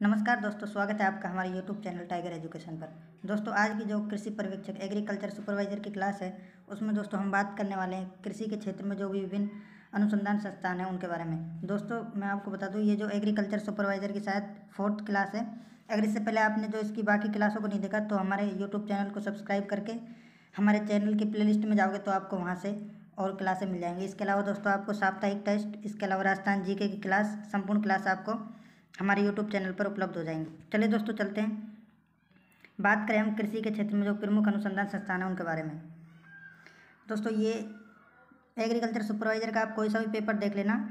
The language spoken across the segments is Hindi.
नमस्कार दोस्तों, स्वागत है आपका हमारे YouTube चैनल टाइगर एजुकेशन पर। दोस्तों, आज की जो कृषि पर्यवेक्षक एग्रीकल्चर सुपरवाइजर की क्लास है उसमें दोस्तों हम बात करने वाले हैं कृषि के क्षेत्र में जो भी विभिन्न अनुसंधान संस्थान हैं उनके बारे में। दोस्तों, मैं आपको बता दूं, ये जो एग्रीकल्चर सुपरवाइजर की शायद 4th क्लास है। अगर इससे पहले आपने जो इसकी बाकी क्लासों को नहीं देखा तो हमारे यूट्यूब चैनल को सब्सक्राइब करके हमारे चैनल की प्लेलिस्ट में जाओगे तो आपको वहाँ से और क्लासें मिल जाएंगी। इसके अलावा दोस्तों आपको साप्ताहिक टेस्ट, इसके अलावा राजस्थान जीके की क्लास, संपूर्ण क्लास आपको हमारे यूट्यूब चैनल पर उपलब्ध हो जाएंगे। चलिए दोस्तों, चलते हैं, बात करें हम कृषि के क्षेत्र में जो प्रमुख अनुसंधान संस्थान हैं उनके बारे में। दोस्तों, ये एग्रीकल्चर सुपरवाइजर का आप कोई सा भी पेपर देख लेना,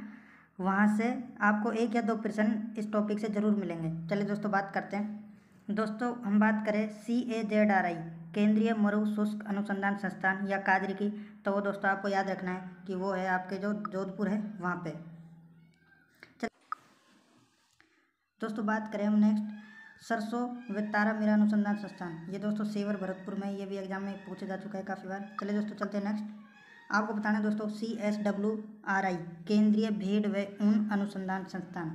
वहाँ से आपको 1 या 2 प्रश्न इस टॉपिक से ज़रूर मिलेंगे। चलिए दोस्तों, बात करते हैं। दोस्तों, हम बात करें CAZRI, केंद्रीय मरु शुष्क अनुसंधान संस्थान या काजरी की, तो वो दोस्तों आपको याद रखना है कि वो है आपके जो जोधपुर है वहाँ पे। दोस्तों, बात करें हम नेक्स्ट सरसों व तारा मीरा अनुसंधान संस्थान, ये दोस्तों सेवर भरतपुर में, ये भी एग्जाम में पूछा जा चुका है काफ़ी बार। चलिए दोस्तों, चलते हैं नेक्स्ट। आपको बताना है दोस्तों CSWRI, केंद्रीय भेड़ व ऊन अनुसंधान संस्थान।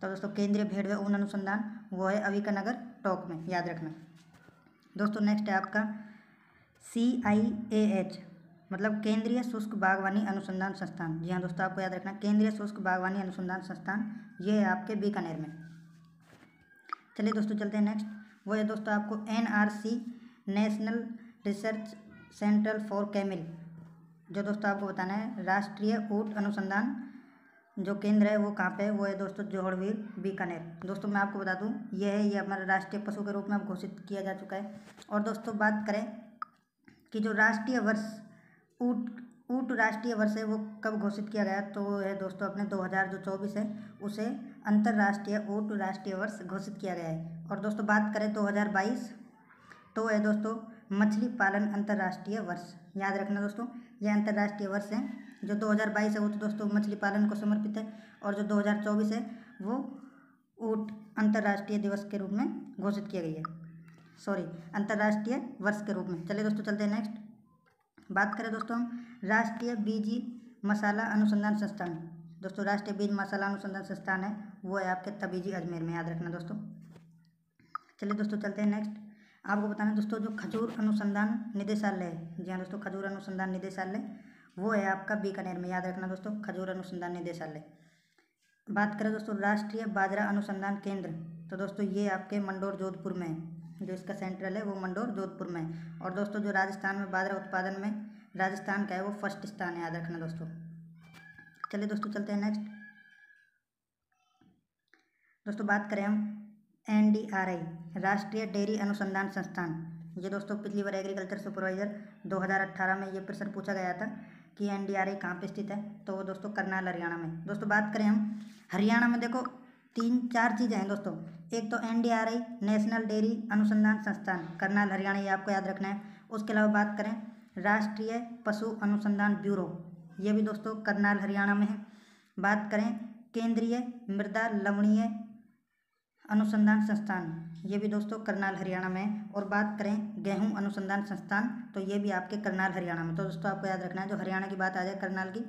तो दोस्तों केंद्रीय भेड़ व ऊन अनुसंधान वो है अविकानगर टोंक में, याद रखना। दोस्तों नेक्स्ट है आपका CIAH, मतलब केंद्रीय शुष्क बागवानी अनुसंधान संस्थान। जी हाँ दोस्तों, आपको याद रखना, केंद्रीय शुष्क बागवानी अनुसंधान संस्थान ये है आपके बीकानेर में। चलिए दोस्तों, चलते हैं नेक्स्ट। वो है दोस्तों आपको NRC, national research central for camel, जो दोस्तों आपको बताना है राष्ट्रीय ऊँट अनुसंधान जो केंद्र है वो कहाँ पे है, वो है दोस्तों जोहड़वीर बीकानेर। दोस्तों मैं आपको बता दूं, ये हमारा राष्ट्रीय पशु के रूप में अब घोषित किया जा चुका है। और दोस्तों बात करें कि जो राष्ट्रीय वर्ष ऊँट राष्ट्रीय वर्ष है वो कब घोषित किया गया, तो वो है दोस्तों अपने 2024 है, उसे अंतर्राष्ट्रीय ऊँट राष्ट्रीय वर्ष घोषित किया गया है। और दोस्तों बात करें 2022, तो है दोस्तों मछली पालन अंतर्राष्ट्रीय वर्ष। याद रखना दोस्तों, यह अंतर्राष्ट्रीय वर्ष है। जो 2022 है वो तो दोस्तों मछली पालन को समर्पित है, और जो 2024 है वो ऊँट अंतर्राष्ट्रीय दिवस के रूप में घोषित किया गया है, अंतर्राष्ट्रीय वर्ष के रूप में। चलिए दोस्तों, चलते हैं नेक्स्ट। बात करें दोस्तों हम राष्ट्रीय बीज मसाला अनुसंधान संस्थान। दोस्तों राष्ट्रीय बीज मसाला अनुसंधान संस्थान है वो है आपके तबीजी अजमेर में, याद रखना दोस्तों। चलिए दोस्तों, चलते हैं नेक्स्ट। आपको बताना दोस्तों जो खजूर अनुसंधान निदेशालय है, जी हाँ दोस्तों, खजूर अनुसंधान निदेशालय वो है आपका बीकानेर में, याद रखना दोस्तों, खजूर अनुसंधान निदेशालय। बात करें दोस्तों राष्ट्रीय बाजरा अनुसंधान केंद्र, तो दोस्तों ये आपके मंडोर जोधपुर में है, जो इसका सेंट्रल है वो मंडोर जोधपुर में है। और दोस्तों जो राजस्थान में बाजरा उत्पादन में राजस्थान का है वो फर्स्ट स्थान है, याद रखना दोस्तों। चलिए दोस्तों, चलते हैं नेक्स्ट। दोस्तों बात करें हम NDRI, राष्ट्रीय डेयरी अनुसंधान संस्थान। ये दोस्तों पिछली बार एग्रीकल्चर सुपरवाइजर 2018 में ये प्रश्न पूछा गया था कि NDRI कहाँ पे स्थित है, तो वो दोस्तों करनाल हरियाणा में। दोस्तों बात करें हम हरियाणा में, देखो 3-4 चीज़ें हैं दोस्तों। एक तो NDRI नेशनल डेयरी अनुसंधान संस्थान करनाल हरियाणा, ये आपको याद रखना है। उसके अलावा बात करें राष्ट्रीय पशु अनुसंधान ब्यूरो, ये भी दोस्तों करनाल हरियाणा में है। बात करें केंद्रीय मृदा लवणीय अनुसंधान संस्थान, ये भी दोस्तों करनाल हरियाणा में है। और बात करें गेहूं अनुसंधान संस्थान, तो ये भी आपके करनाल हरियाणा में। तो दोस्तों आपको याद रखना है, जो हरियाणा की बात आ जाए करनाल की,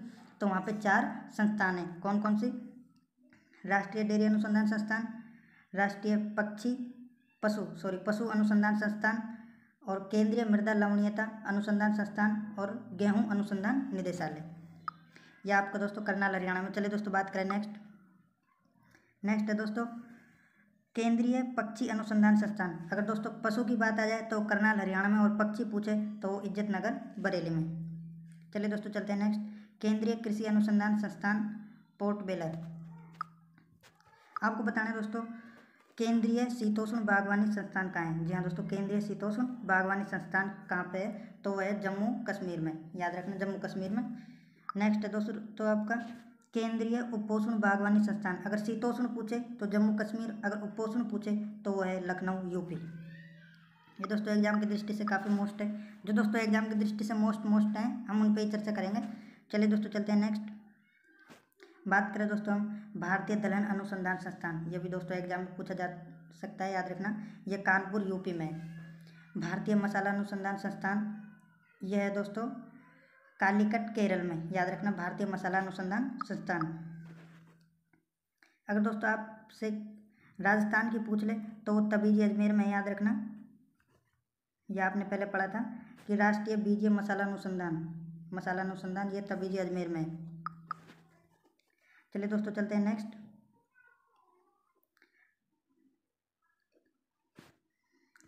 तो वहाँ पे 4 संस्थान हैं। कौन कौन सी? राष्ट्रीय डेयरी अनुसंधान संस्थान, राष्ट्रीय पशु अनुसंधान संस्थान, और केंद्रीय मृदा लवणीयता अनुसंधान संस्थान, और गेहूँ अनुसंधान निदेशालय, यह आपका दोस्तों करनाल हरियाणा में। चलिए दोस्तों, बात करें नेक्स्ट है दोस्तों केंद्रीय पक्षी अनुसंधान संस्थान। अगर दोस्तों पशु की बात आ जाए तो करनाल हरियाणा में, और पक्षी पूछे तो इज्जत नगर बरेली में। चलिए दोस्तों, चलते हैं नेक्स्ट। केंद्रीय कृषि अनुसंधान संस्थान पोर्ट बेलर। आपको बताना है दोस्तों केंद्रीय शीतोष्ण बागवानी संस्थान कहाँ है। जी हाँ दोस्तों, केंद्रीय शीतोष्ण बागवानी संस्थान कहाँ पे है, तो वह है जम्मू कश्मीर में, याद रखना, जम्मू कश्मीर में। नेक्स्ट है दोस्तों तो आपका केंद्रीय उपोष्ण बागवानी संस्थान। अगर शीतोष्ण पूछे तो जम्मू कश्मीर, अगर उपोष्ण पूछे तो वो है लखनऊ यूपी। ये दोस्तों एग्जाम की दृष्टि से काफ़ी मोस्ट है, जो दोस्तों एग्जाम की दृष्टि से मोस्ट हैं हम उन पर ही चर्चा करेंगे। चलिए दोस्तों, चलते हैं नेक्स्ट। बात करें दोस्तों हम भारतीय दलहन अनुसंधान संस्थान, ये भी दोस्तों एग्जाम में पूछा जा सकता है, याद रखना, ये कानपुर यूपी में है। भारतीय मसाला अनुसंधान संस्थान, यह है दोस्तों कालीकट केरल में, याद रखना, भारतीय मसाला अनुसंधान संस्थान। अगर दोस्तों आपसे राजस्थान की पूछ ले तो वो तबीजी अजमेर में, याद रखना। यह आपने पहले पढ़ा था कि राष्ट्रीय बीजीय मसाला अनुसंधान ये तबीजी अजमेर में है। चलिए दोस्तों चलते हैं नेक्स्ट।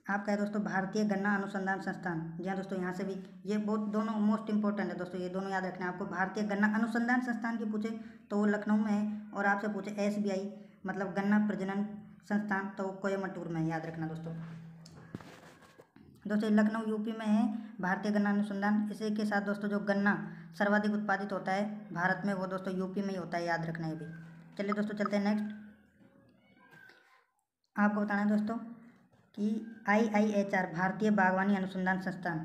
आपका है दोस्तों भारतीय गन्ना अनुसंधान संस्थान। जी हाँ दोस्तों, यहाँ से भी ये बहुत दोनों मोस्ट इंपॉर्टेंट है दोस्तों, ये दोनों याद रखना है आपको। भारतीय गन्ना अनुसंधान संस्थान की पूछे तो वो लखनऊ में है, और आपसे पूछे SBI मतलब गन्ना प्रजनन संस्थान तो वो कोयम्बटूर में है, याद रखना दोस्तों। दोस्तों लखनऊ यूपी में है भारतीय गन्ना अनुसंधान। इसी के साथ दोस्तों जो गन्ना सर्वाधिक उत्पादित होता है भारत में वो दोस्तों यूपी में ही होता है, याद रखना है भी। चलिए दोस्तों चलते हैं नेक्स्ट। आपको बताना है दोस्तों कि IIHR भारतीय बागवानी अनुसंधान संस्थान,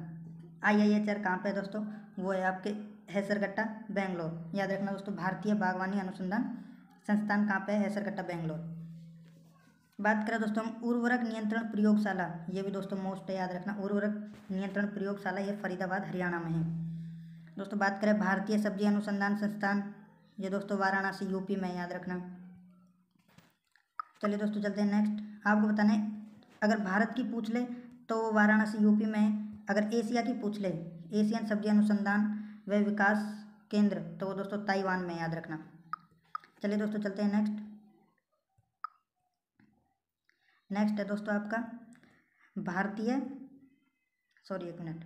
IIHR कहाँ पे है दोस्तों? वो है आपके हैसरगट्टा बेंगलोर, याद रखना दोस्तों। भारतीय बागवानी अनुसंधान संस्थान कहाँ पे है? हैसरगट्टा बेंगलोर। बात करें दोस्तों हम उर्वरक नियंत्रण प्रयोगशाला, ये भी दोस्तों मोस्ट है, याद रखना। उर्वरक नियंत्रण प्रयोगशाला ये फरीदाबाद हरियाणा में है दोस्तों। बात करें भारतीय सब्जी अनुसंधान संस्थान, ये दोस्तों वाराणसी यूपी में, याद रखना। चलिए दोस्तों चलते हैं नेक्स्ट। आपको बताना है अगर भारत की पूछ ले तो वाराणसी यूपी में है। अगर एशिया की पूछ ले, एशियन सब्जी अनुसंधान व विकास केंद्र, तो वो दोस्तों ताइवान में, याद रखना। चलिए दोस्तों चलते हैं नेक्स्ट। नेक्स्ट है दोस्तों आपका भारतीय, सॉरी एक मिनट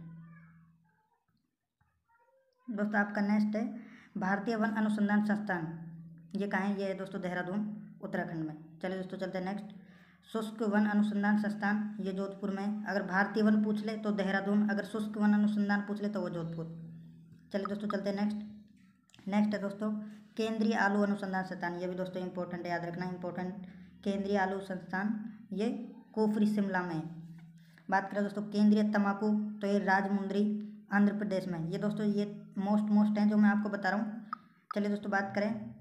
दोस्तों, आपका नेक्स्ट है भारतीय वन अनुसंधान संस्थान। ये कहाँ है? ये है दोस्तों देहरादून उत्तराखंड में। चलिए दोस्तों चलते हैं नेक्स्ट। शुष्क वन अनुसंधान संस्थान ये जोधपुर में है। अगर भारतीय वन पूछ ले तो देहरादून, अगर शुष्क वन अनुसंधान पूछ ले तो वो जोधपुर। चलिए दोस्तों चलते हैं नेक्स्ट। नेक्स्ट है दोस्तों केंद्रीय आलू अनुसंधान संस्थान, ये भी दोस्तों इंपॉर्टेंट है, याद रखना इंपॉर्टेंट। केंद्रीय आलू संस्थान ये कुफरी शिमला में है। बात करें दोस्तों केंद्रीय तंबाकू तो ये राजमुंद्री आंध्र प्रदेश में। ये दोस्तों ये मोस्ट हैं जो मैं आपको बता रहा हूँ। चलिए दोस्तों बात करें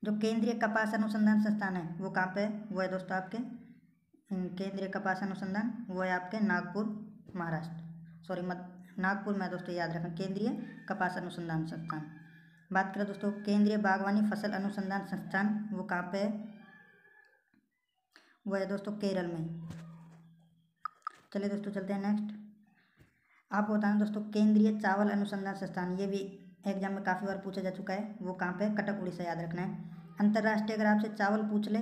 जो केंद्रीय कपास अनुसंधान संस्थान है वो कहाँ पे है? वो है दोस्तों आपके केंद्रीय कपास अनुसंधान, वो है आपके नागपुर महाराष्ट्र, सॉरी नागपुर में दोस्तों, याद रखें केंद्रीय कपास अनुसंधान संस्थान। बात करें दोस्तों केंद्रीय बागवानी फसल अनुसंधान संस्थान, वो कहाँ पे है? वो है दोस्तों केरल में। चलिए दोस्तों चलते हैं नेक्स्ट। आपको बताना दोस्तों केंद्रीय चावल अनुसंधान संस्थान, ये भी एग्जाम में काफ़ी बार पूछा जा चुका है, वो कहाँ पे? कटक उड़ीसा, याद रखना है। अंतर्राष्ट्रीय अगर आपसे चावल पूछ ले,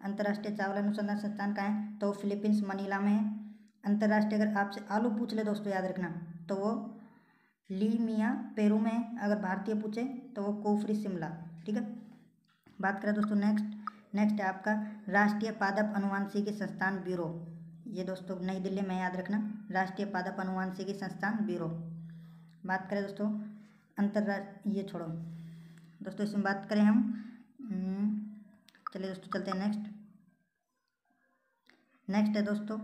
अंतर्राष्ट्रीय चावल अनुसंधान संस्थान कहाँ है? तो फिलीपींस मनीला में है। अंतर्राष्ट्रीय अगर आपसे आलू पूछ ले दोस्तों, याद रखना, तो वो लीमिया पेरू में है। अगर भारतीय पूछे तो वो कुफरी शिमला, ठीक है। बात करें दोस्तों नेक्स्ट है आपका राष्ट्रीय पादप अनुवांशिकी संस्थान ब्यूरो, ये दोस्तों नई दिल्ली में, याद रखना राष्ट्रीय पादप अनुवांशिकी संस्थान ब्यूरो। बात करें दोस्तों ये छोड़ो दोस्तों, इसमें बात करें हम चलिए दोस्तों चलते हैं नेक्स्ट है दोस्तों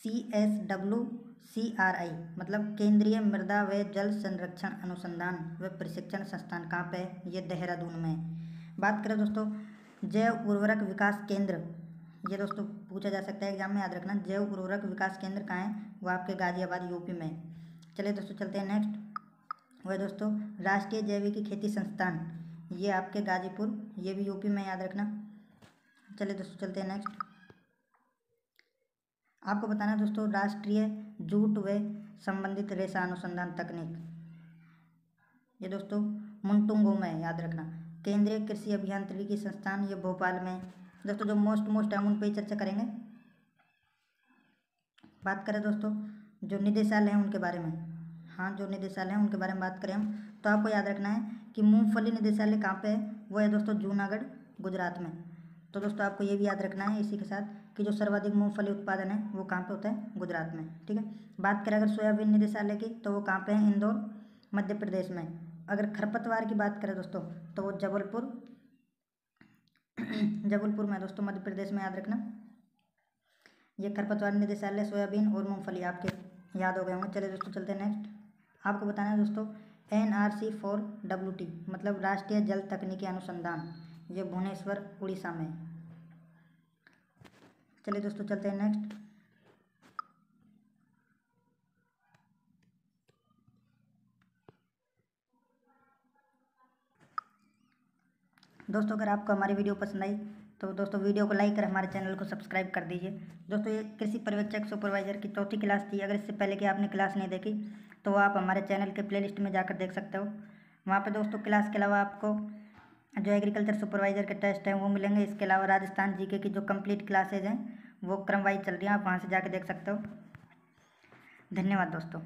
CSWCRI मतलब केंद्रीय मृदा व जल संरक्षण अनुसंधान व प्रशिक्षण संस्थान, कहाँ पे है? ये देहरादून में। बात करें दोस्तों जैव उर्वरक विकास केंद्र, ये दोस्तों पूछा जा सकता है एग्जाम में, याद रखना जैव उर्वरक विकास केंद्र कहाँ है? वो आपके गाजियाबाद यूपी में। चलिए दोस्तों चलते हैं नेक्स्ट। वह दोस्तों राष्ट्रीय जैविक खेती संस्थान, ये आपके गाजीपुर, ये भी यूपी में, याद रखना। चलिए दोस्तों चलते हैं नेक्स्ट। आपको बताना है दोस्तों राष्ट्रीय जूट व संबंधित रेशा अनुसंधान तकनीक, ये दोस्तों मुंटुंगो में, याद रखना। केंद्रीय कृषि अभियांत्रिकी संस्थान ये भोपाल में। दोस्तों जो मोस्ट है हम उन पर ही चर्चा करेंगे। बात करें दोस्तों जो निदेशालय हैं उनके बारे में, हाँ जो निदेशालय हैं उनके बारे में बात करें हम, तो आपको याद रखना है कि मूंगफली निदेशालय कहाँ पे है? वो है दोस्तों जूनागढ़ गुजरात में। तो दोस्तों आपको ये भी याद रखना है इसी के साथ कि जो सर्वाधिक मूंगफली उत्पादन है वो कहाँ पे होता है? गुजरात में, ठीक है। बात करें अगर सोयाबीन निदेशालय की तो वो कहाँ पे है? इंदौर मध्य प्रदेश में। अगर खरपतवार की बात करें दोस्तों तो वो जबलपुर में दोस्तों, मध्य प्रदेश में, याद रखना। ये खरपतवार निदेशालय सोयाबीन और मूंगफली आपके याद हो गए होंगे। चलिए दोस्तों चलते हैं नेक्स्ट। आपको बताना है दोस्तों NRC4WT मतलब राष्ट्रीय जल तकनीकी अनुसंधान, ये भुवनेश्वर उड़ीसा में। चलिए दोस्तों चलते हैं नेक्स्ट। दोस्तों अगर आपको हमारी वीडियो पसंद आई तो दोस्तों वीडियो को लाइक कर हमारे चैनल को सब्सक्राइब कर दीजिए। दोस्तों ये कृषि पर्यवेक्षक सुपरवाइजर की चौथी क्लास थी। अगर इससे पहले की आपने क्लास नहीं देखी तो आप हमारे चैनल के प्लेलिस्ट में जाकर देख सकते हो। वहाँ पे दोस्तों क्लास के अलावा आपको जो एग्रीकल्चर सुपरवाइजर के टेस्ट हैं वो मिलेंगे। इसके अलावा राजस्थान जीके की जो कंप्लीट क्लासेज हैं वो क्रम वाइज चल रही हैं, आप वहाँ से जाके देख सकते हो। धन्यवाद दोस्तों।